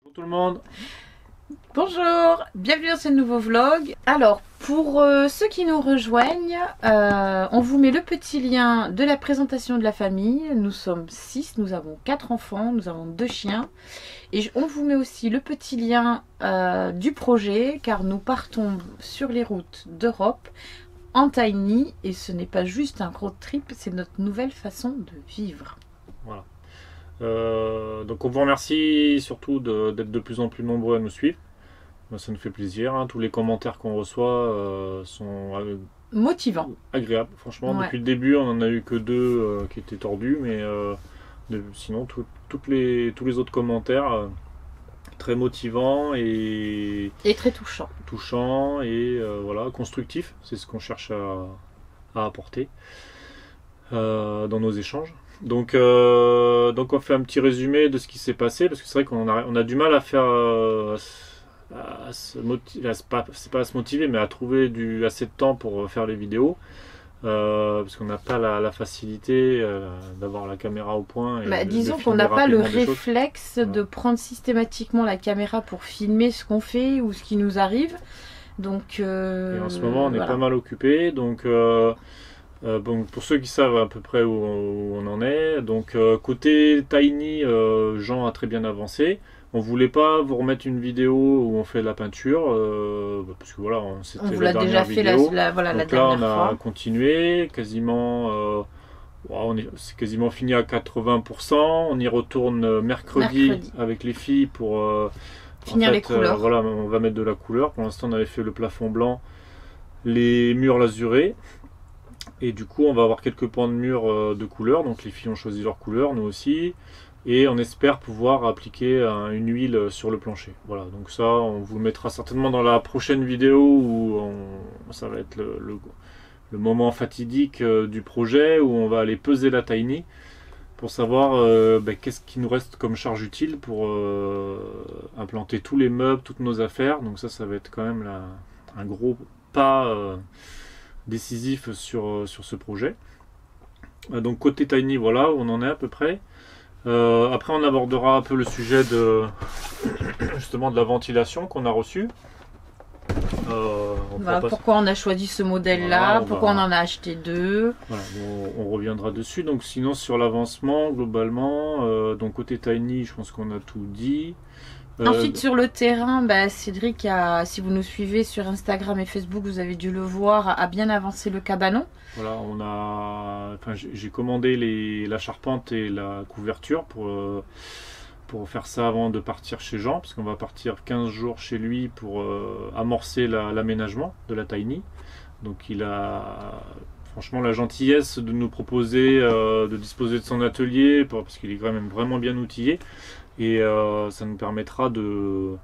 Bonjour tout le monde. Bonjour, bienvenue dans ce nouveau vlog. Alors, pour ceux qui nous rejoignent, on vous met le petit lien de la présentation de la famille. Nous sommes 6, nous avons 4 enfants, nous avons 2 chiens. Et on vous met aussi le petit lien du projet, car nous partons sur les routes d'Europe en tiny. Et ce n'est pas juste un road trip, c'est notre nouvelle façon de vivre. Voilà. Donc on vous remercie surtout d'être de plus en plus nombreux à nous suivre. Ça nous fait plaisir, hein. Tous les commentaires qu'on reçoit sont Motivant. agréables. Franchement, Ouais. depuis le début, on en a eu que 2 qui étaient tordus, mais sinon tous les autres commentaires très motivants et Et très touchant. touchants et voilà, constructifs. C'est ce qu'on cherche à apporter dans nos échanges. Donc on fait un petit résumé de ce qui s'est passé, parce que c'est vrai on a du mal à faire à se motiver, c'est pas à se motiver, mais à trouver assez de temps pour faire les vidéos, parce qu'on n'a pas la facilité d'avoir la caméra au point. Et Disons de qu'on n'a filmer pas le rapidement des choses. réflexe de prendre systématiquement la caméra pour filmer ce qu'on fait ou ce qui nous arrive. Donc, Et en ce moment, on est voilà. pas mal occupé, donc bon, pour ceux qui savent à peu près où on en est, donc côté Tiny, Jean a très bien avancé. On voulait pas vous remettre une vidéo où on fait de la peinture, parce que voilà, On c'était vous la l'a déjà dernière fait vidéo. voilà, la Donc là, on dernière a fois. continué, quasiment, c'est quasiment fini à 80%. On y retourne mercredi avec les filles pour Finir les couleurs. voilà, on va mettre de la couleur. Pour l'instant, on avait fait le plafond blanc, les murs lasurés. Et du coup, on va avoir quelques pans de mur de couleur. Donc les filles ont choisi leur couleur, nous aussi. Et on espère pouvoir appliquer une huile sur le plancher. Voilà, donc ça, on vous le mettra certainement dans la prochaine vidéo où ça va être le moment fatidique du projet, où on va aller peser la Tiny pour savoir qu'est-ce qui nous reste comme charge utile pour implanter tous les meubles, toutes nos affaires. Donc ça va être quand même un gros pas décisif sur ce projet. Donc côté Tiny, voilà où on en est à peu près. Après on abordera un peu le sujet justement de la ventilation qu'on a reçue. Voilà, pourquoi on a choisi ce modèle-là, voilà, pourquoi on en a acheté 2. Voilà, on reviendra dessus. Donc sinon sur l'avancement globalement, donc côté Tiny, je pense qu'on a tout dit. Ensuite sur le terrain, Cédric si vous nous suivez sur Instagram et Facebook, vous avez dû le voir, a bien avancé le cabanon. Voilà, j'ai commandé la charpente et la couverture pour faire ça avant de partir chez Jean, parce qu'on va partir 15 jours chez lui pour amorcer l'aménagement de la Tiny. Donc il a franchement la gentillesse de nous proposer de disposer de son atelier, parce qu'il est quand même vraiment bien outillé. Et ça nous permettra de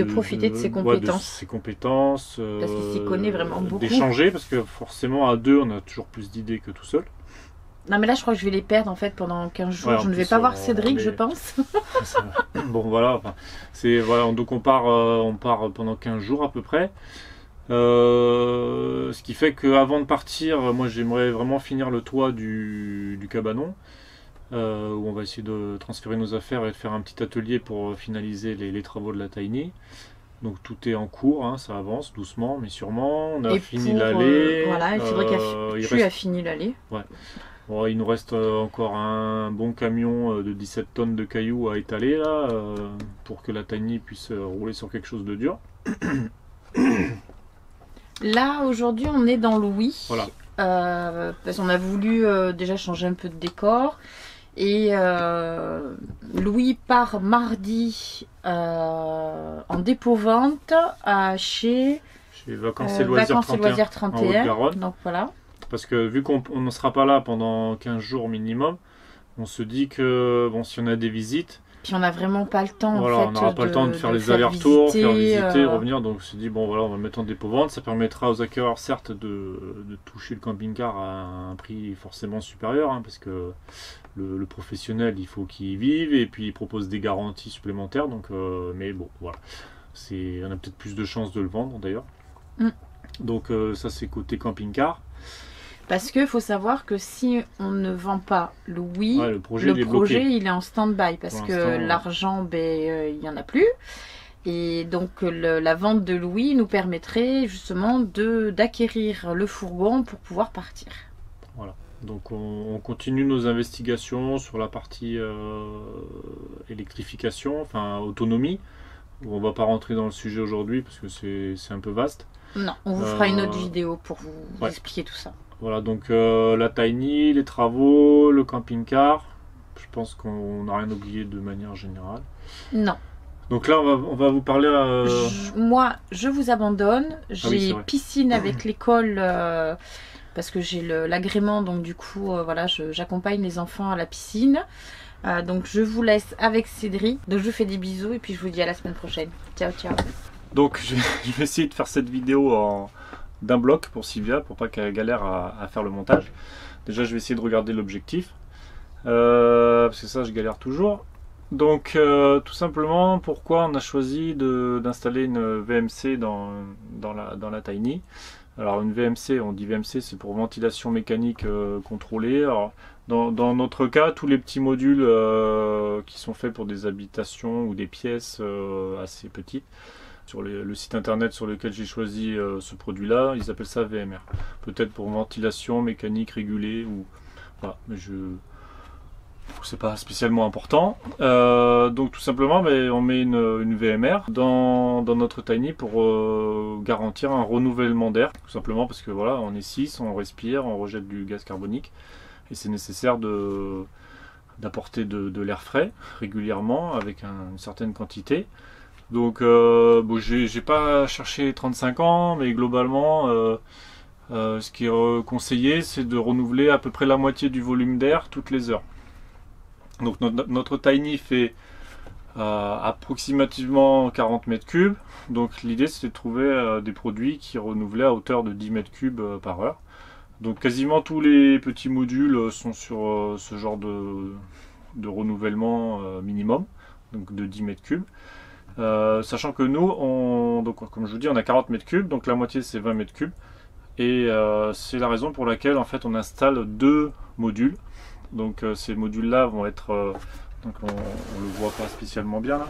profiter de ses compétences. Parce qu'il s'y connaît vraiment beaucoup. D'échanger, parce que forcément à 2 on a toujours plus d'idées que tout seul. Non mais là je crois que je vais les perdre en fait pendant 15 jours. Ouais, je ne vais pas voir Cédric, je pense. Bon voilà, voilà, donc on part pendant 15 jours à peu près. Ce qui fait qu'avant de partir, moi j'aimerais vraiment finir le toit du cabanon. Où on va essayer de transférer nos affaires et de faire un petit atelier pour finaliser les travaux de la Tiny. Donc tout est en cours, hein, ça avance doucement mais sûrement. On a fini l'allée. Voilà, il faudrait tu as fini l'allée. Ouais. Bon, il nous reste encore un bon camion de 17 tonnes de cailloux à étaler là, pour que la Tiny puisse rouler sur quelque chose de dur. Là aujourd'hui on est dans Louis. Voilà. Parce qu'on a voulu déjà changer un peu de décor. Et Louis part mardi en dépôt-vente chez Vacances et Loisirs 31. Donc voilà. Parce que vu qu'on ne sera pas là pendant 15 jours minimum, on se dit que bon, si on a des visites, puis on n'a vraiment pas le temps. Voilà, en fait, on n'aura pas le temps de faire les allers-retours, faire visiter, revenir. Donc on s'est dit, bon voilà, on va le mettre en dépôt-vente. Ça permettra aux acquéreurs, certes, de toucher le camping-car à un prix forcément supérieur, hein, parce que le professionnel, il faut qu'il y vive, et puis il propose des garanties supplémentaires. Donc, mais bon, voilà. On a peut-être plus de chances de le vendre d'ailleurs. Donc ça, c'est côté camping-car. Parce qu'il faut savoir que si on ne vend pas Louis, Ouais, le projet, il est projet bloqué. il est en stand-by parce Pour que l'instant, l'argent, il n'y en a plus. Et donc la vente de Louis nous permettrait justement d'acquérir le fourgon pour pouvoir partir. Donc on continue nos investigations sur la partie électrification, enfin autonomie. On va pas rentrer dans le sujet aujourd'hui parce que c'est un peu vaste. Non, on vous fera une autre Euh, vidéo pour vous ouais. expliquer tout ça. Voilà, donc la tiny, les travaux, le camping-car. Je pense qu'on n'a rien oublié de manière générale. Non. Donc là, on va vous parler. Moi, je vous abandonne. Ah oui, J'ai c'est vrai. piscine avec l'école parce que j'ai l'agrément, donc du coup, voilà, j'accompagne les enfants à la piscine. Donc je vous laisse avec Cédric. Donc je vous fais des bisous et puis je vous dis à la semaine prochaine. Ciao, ciao. Donc je vais essayer de faire cette vidéo d'un bloc pour Sylvia, pour pas qu'elle galère à faire le montage. Déjà, je vais essayer de regarder l'objectif. Parce que ça, je galère toujours. Donc tout simplement, pourquoi on a choisi d'installer une VMC dans la Tiny. Alors une VMC, on dit VMC, c'est pour ventilation mécanique contrôlée. Alors, dans notre cas, tous les petits modules qui sont faits pour des habitations ou des pièces assez petites, sur le site internet sur lequel j'ai choisi ce produit-là, ils appellent ça VMR. Peut-être pour ventilation mécanique régulée ou voilà, mais c'est pas spécialement important. Donc tout simplement, on met une VMR dans notre Tiny pour garantir un renouvellement d'air. Tout simplement parce que voilà, on est 6, on respire, on rejette du gaz carbonique. Et c'est nécessaire d'apporter de l'air frais régulièrement avec une certaine quantité. Donc j'ai pas cherché 35 ans, mais globalement ce qui est conseillé, c'est de renouveler à peu près la moitié du volume d'air toutes les heures. Donc notre Tiny fait approximativement 40 mètres cubes. Donc l'idée, c'était de trouver des produits qui renouvelaient à hauteur de 10 mètres cubes par heure. Donc quasiment tous les petits modules sont sur ce genre de renouvellement minimum, donc de 10 mètres cubes. Sachant que nous, donc, comme je vous dis, on a 40 mètres cubes, donc la moitié c'est 20 mètres cubes. Et c'est la raison pour laquelle en fait on installe deux modules. Donc ces modules-là vont être... donc on le voit pas spécialement bien là.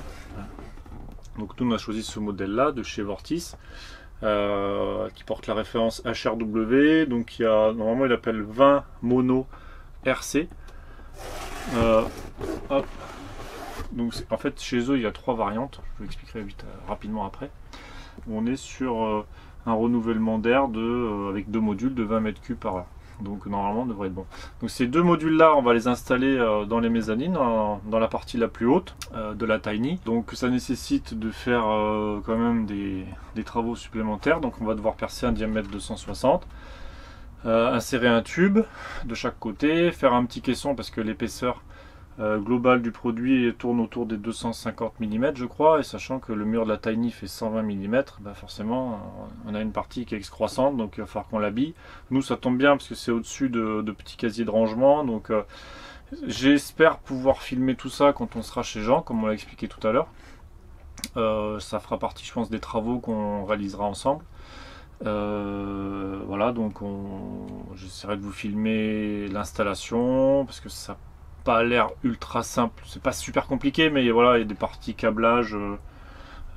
Donc nous on a choisi ce modèle-là de chez Vortis. Qui porte la référence HRW. Donc normalement il appelle 20 mono RC. Hop. Donc en fait chez eux il y a trois variantes. Je vous expliquerai rapidement après. On est sur un renouvellement d'air avec deux modules de 20 mètres cubes par heure. Donc normalement on devrait être bon. Donc ces deux modules là on va les installer dans les mezzanines, dans la partie la plus haute de la Tiny. Donc ça nécessite de faire quand même des travaux supplémentaires. Donc on va devoir percer un diamètre de 160, insérer un tube de chaque côté, faire un petit caisson parce que l'épaisseur globale du produit tourne autour des 250 mm je crois, et sachant que le mur de la Tiny fait 120 mm, forcément on a une partie qui est excroissante, donc il va falloir qu'on l'habille. Nous ça tombe bien parce que c'est au-dessus de petits casiers de rangement, donc j'espère pouvoir filmer tout ça quand on sera chez Jean, comme on l'a expliqué tout à l'heure. Ça fera partie je pense des travaux qu'on réalisera ensemble. Voilà, donc j'essaierai de vous filmer l'installation parce que ça pas l'air ultra simple, c'est pas super compliqué, mais voilà, il y a des parties câblage,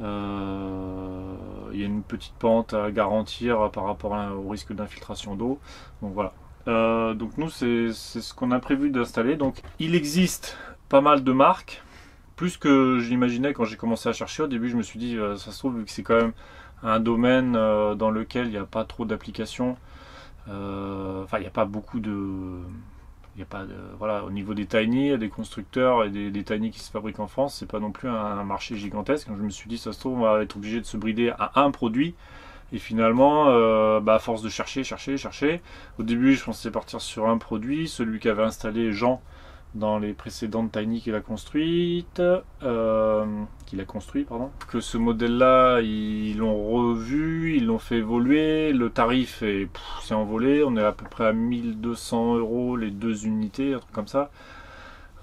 il y a une petite pente à garantir par rapport au risque d'infiltration d'eau, donc voilà. Donc nous c'est ce qu'on a prévu d'installer. Donc il existe pas mal de marques, plus que j'imaginais quand j'ai commencé à chercher. Au début je me suis dit ça se trouve, vu que c'est quand même un domaine dans lequel il n'y a pas trop d'applications, enfin il n'y a pas beaucoup voilà, au niveau des Tiny, il y a des constructeurs et des Tiny qui se fabriquent en France, c'est pas non plus un marché gigantesque. Je me suis dit, ça se trouve, on va être obligé de se brider à un produit. Et finalement, à force de chercher, au début je pensais partir sur un produit, celui qu'avait installé Jean dans les précédentes Tiny qu'il a construites, que ce modèle-là, ils l'ont revu, ils l'ont fait évoluer, le tarif s'est envolé, on est à peu près à 1200 € les deux unités, un truc comme ça.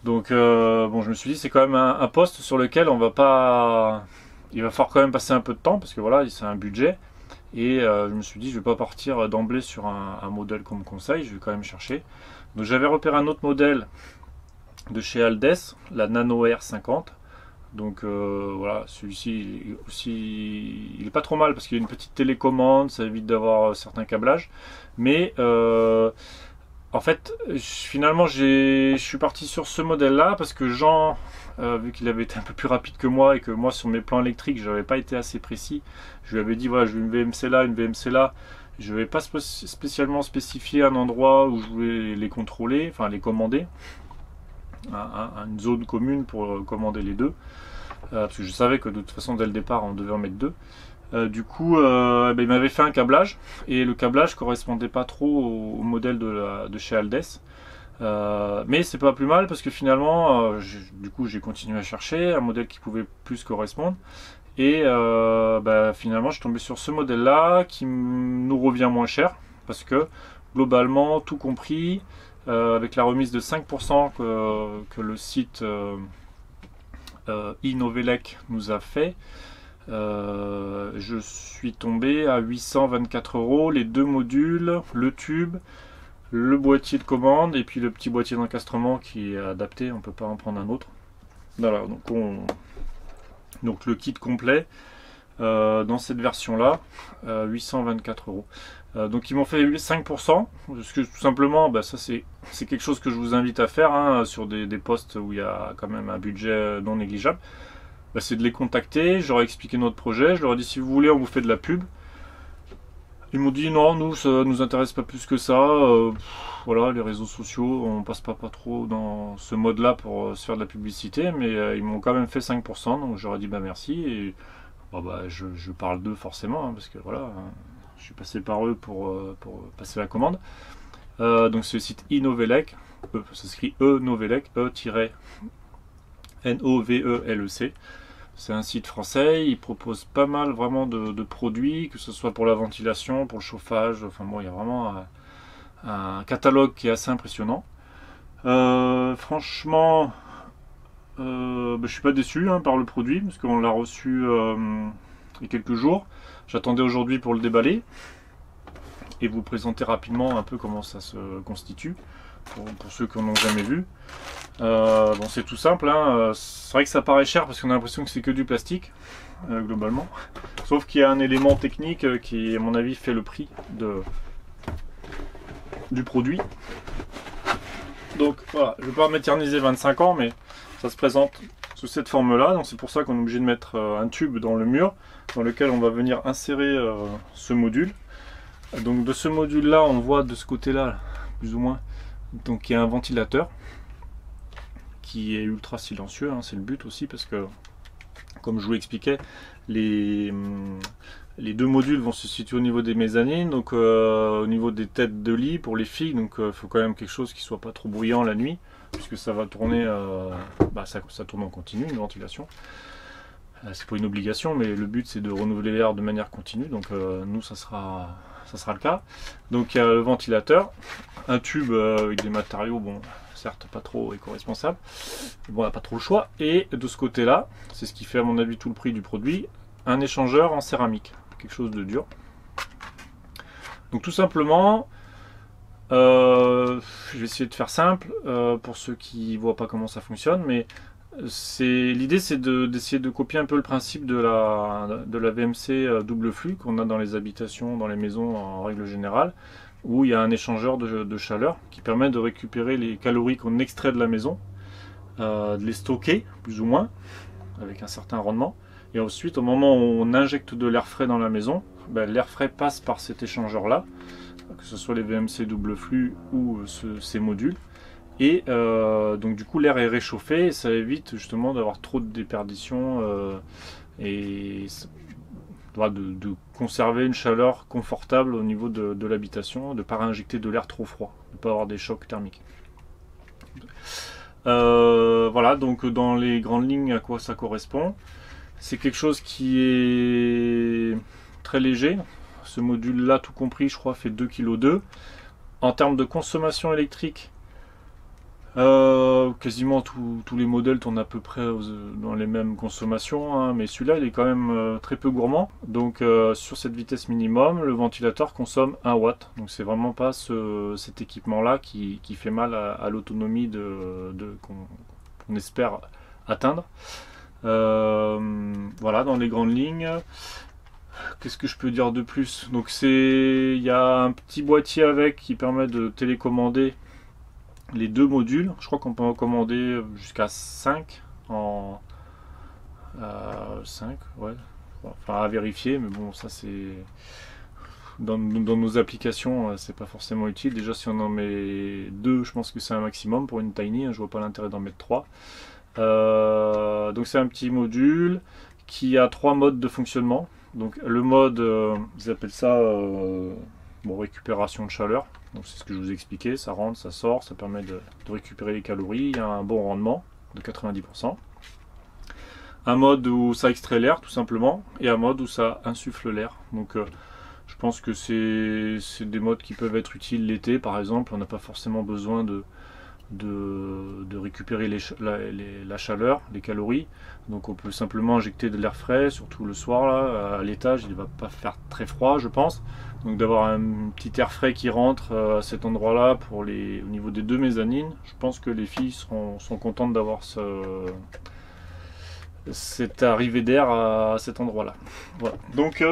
Donc je me suis dit, c'est quand même un poste sur lequel on va pas... Il va falloir quand même passer un peu de temps, parce que voilà, c'est un budget. Et je me suis dit, je vais pas partir d'emblée sur un modèle qu'on me conseille, je vais quand même chercher. Donc j'avais repéré un autre modèle de chez Aldes, la Nano R50. Donc voilà, celui-ci aussi, il est pas trop mal parce qu'il y a une petite télécommande, ça évite d'avoir certains câblages. Mais en fait, finalement, je suis parti sur ce modèle-là parce que Jean, vu qu'il avait été un peu plus rapide que moi et que moi sur mes plans électriques, je n'avais pas été assez précis, je lui avais dit voilà, je veux une VMC là, une VMC là. Je ne vais pas spécialement spécifier un endroit où je voulais les contrôler, enfin les commander, une zone commune pour commander les deux. Parce que je savais que de toute façon dès le départ on devait en mettre deux. Du coup il m'avait fait un câblage et le câblage correspondait pas trop au modèle de chez Aldes. Mais c'est pas plus mal parce que finalement du coup j'ai continué à chercher un modèle qui pouvait plus correspondre et finalement je suis tombé sur ce modèle là qui nous revient moins cher parce que globalement tout compris avec la remise de 5% que le site Inovelec nous a fait, je suis tombé à 824 €, les deux modules, le tube, le boîtier de commande et puis le petit boîtier d'encastrement qui est adapté, on peut pas en prendre un autre. Voilà, donc le kit complet dans cette version là, 824 €. Donc ils m'ont fait 5%, parce que tout simplement ça c'est quelque chose que je vous invite à faire hein, sur des postes où il y a quand même un budget non négligeable. C'est de les contacter, je leur ai expliqué notre projet, je leur ai dit si vous voulez on vous fait de la pub. Ils m'ont dit non, nous ça nous intéresse pas plus que ça, voilà, les réseaux sociaux on passe pas trop dans ce mode là pour se faire de la publicité, mais ils m'ont quand même fait 5%, donc je leur ai dit merci et je parle d'eux forcément hein, parce que voilà, je suis passé par eux pour passer la commande. Donc c'est le site Inovelec, ça s'écrit Novelec, E-Novelec. C'est un site français, il propose pas mal vraiment de produits, que ce soit pour la ventilation, pour le chauffage, enfin bon, il y a vraiment un catalogue qui est assez impressionnant. Franchement, je suis pas déçu hein, par le produit, parce qu'on l'a reçu il y a quelques jours. J'attendais aujourd'hui pour le déballer et vous présenter rapidement un peu comment ça se constitue, pour ceux qui n'en ont jamais vu. Bon, c'est tout simple, hein. C'est vrai que ça paraît cher parce qu'on a l'impression que c'est que du plastique, globalement. Sauf qu'il y a un élément technique qui, à mon avis, fait le prix du produit. Donc voilà, je ne vais pas m'éterniser 25 ans, mais ça se présente sous cette forme-là. Donc c'est pour ça qu'on est obligé de mettre un tube dans le mur, dans lequel on va venir insérer ce module. Donc de ce module-là, on voit de ce côté-là, plus ou moins, donc il y a un ventilateur qui est ultra silencieux, hein, c'est le but aussi parce que comme je vous l'expliquais, les deux modules vont se situer au niveau des mezzanines, donc au niveau des têtes de lit pour les filles, donc il faut quand même quelque chose qui soit pas trop bruyant la nuit puisque ça va tourner, ça tourne en continu, une ventilation. C'est pas une obligation, mais le but c'est de renouveler l'air de manière continue, donc nous ça sera le cas. Donc il y a le ventilateur, un tube avec des matériaux, bon, certes pas trop éco-responsables, mais bon, on n'a pas trop le choix. Et de ce côté-là, c'est ce qui fait à mon avis tout le prix du produit, un échangeur en céramique, quelque chose de dur. Donc tout simplement, je vais essayer de faire simple pour ceux qui voient pas comment ça fonctionne, mais l'idée c'est d'essayer de copier un peu le principe de la VMC double flux qu'on a dans les habitations, dans les maisons en règle générale, où il y a un échangeur de chaleur qui permet de récupérer les calories qu'on extrait de la maison, de les stocker plus ou moins avec un certain rendement, et ensuite au moment où on injecte de l'air frais dans la maison, l'air frais passe par cet échangeur là, que ce soit les VMC double flux ou ces modules. Et donc du coup l'air est réchauffé et ça évite justement d'avoir trop de déperdition et de conserver une chaleur confortable au niveau de l'habitation, de ne pas injecter de l'air trop froid, de ne pas avoir des chocs thermiques. Voilà, donc dans les grandes lignes à quoi ça correspond, c'est quelque chose qui est très léger. Ce module là tout compris je crois fait 2,2 kg. En termes de consommation électrique, quasiment tous les modèles tournent à peu près dans les mêmes consommations, hein, mais celui-là il est quand même très peu gourmand. Donc sur cette vitesse minimum, le ventilateur consomme 1 watt. Donc c'est vraiment pas cet équipement-là qui fait mal à l'autonomie qu'on espère atteindre. Voilà, dans les grandes lignes. Qu'est-ce que je peux dire de plus? Donc il y a un petit boîtier avec qui permet de télécommander les deux modules. Je crois qu'on peut en commander jusqu'à 5 en 5, ouais. Enfin à vérifier, mais bon, ça c'est dans nos applications, c'est pas forcément utile. Déjà si on en met 2, je pense que c'est un maximum pour une tiny, hein, je vois pas l'intérêt d'en mettre 3. Donc c'est un petit module qui a 3 modes de fonctionnement. Donc le mode, ils appellent ça récupération de chaleur. Donc c'est ce que je vous expliquais, ça rentre, ça sort, ça permet de récupérer les calories, il y a un bon rendement de 90%. Un mode où ça extrait l'air tout simplement, et un mode où ça insuffle l'air. Donc je pense que c'est des modes qui peuvent être utiles l'été par exemple, on n'a pas forcément besoin de récupérer la chaleur, les calories. Donc on peut simplement injecter de l'air frais, surtout le soir là, à l'étage, il ne va pas faire très froid je pense. Donc d'avoir un petit air frais qui rentre à cet endroit là au niveau des 2 mezzanines, je pense que les filles sont contentes d'avoir cette arrivée d'air à cet endroit là. Voilà. Donc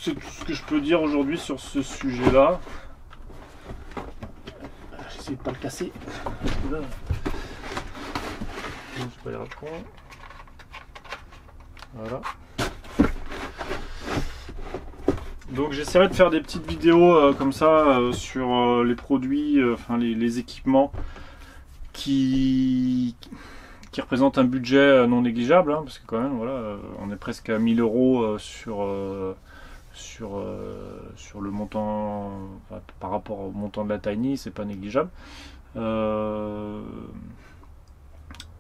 c'est tout ce que je peux dire aujourd'hui sur ce sujet-là. J'essaie de pas le casser. Là. C'est pas grave. Voilà. Donc j'essaierai de faire des petites vidéos comme ça sur les produits, enfin les équipements qui représentent un budget non négligeable, hein, parce que quand même voilà, on est presque à 1000 € sur le montant, enfin, par rapport au montant de la tiny, c'est pas négligeable.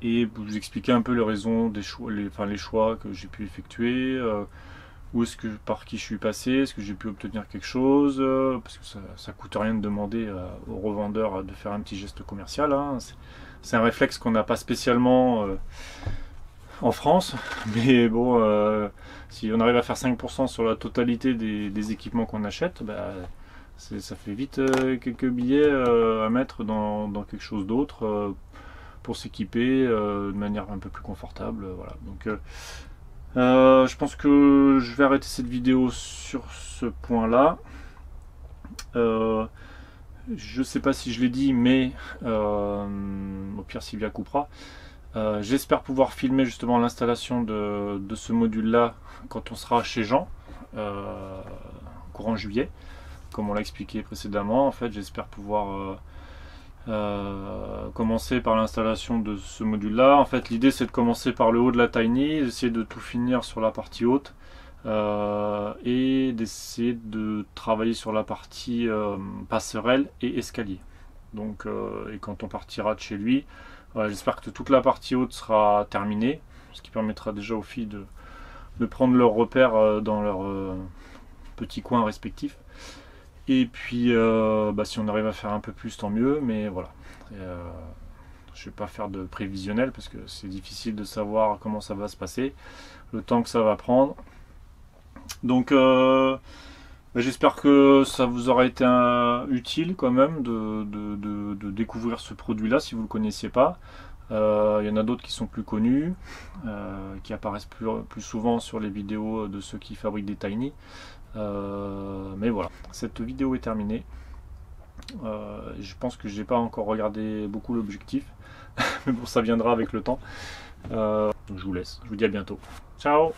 Et vous expliquer un peu les raisons des choix, les choix que j'ai pu effectuer, par qui je suis passé, est-ce que j'ai pu obtenir quelque chose, parce que ça coûte rien de demander aux revendeurs de faire un petit geste commercial, hein. C'est un réflexe qu'on n'a pas spécialement en France, mais bon, si on arrive à faire 5% sur la totalité des équipements qu'on achète, bah, ça fait vite quelques billets à mettre dans quelque chose d'autre pour s'équiper de manière un peu plus confortable. Voilà. Donc je pense que je vais arrêter cette vidéo sur ce point là. Je sais pas si je l'ai dit, mais au pire Sylvia coupera. J'espère pouvoir filmer justement l'installation de ce module là quand on sera chez Jean courant juillet, comme on l'a expliqué précédemment. En fait, j'espère pouvoir commencer par l'installation de ce module là. En fait, l'idée c'est de commencer par le haut de la tiny, d'essayer de tout finir sur la partie haute et d'essayer de travailler sur la partie passerelle et escalier. Donc et quand on partira de chez lui, voilà, j'espère que toute la partie haute sera terminée, ce qui permettra déjà aux filles de prendre leurs repères dans leurs petits coins respectifs. Et puis si on arrive à faire un peu plus, tant mieux, mais voilà. Je ne vais pas faire de prévisionnel parce que c'est difficile de savoir comment ça va se passer, le temps que ça va prendre. Donc j'espère que ça vous aura été utile quand même de découvrir ce produit là si vous ne le connaissiez pas. Il y en a d'autres qui sont plus connus, qui apparaissent plus souvent sur les vidéos de ceux qui fabriquent des tiny. Mais voilà, cette vidéo est terminée. Je pense que j'ai pas encore regardé beaucoup l'objectif, mais bon, ça viendra avec le temps. Donc je vous laisse, je vous dis à bientôt. Ciao!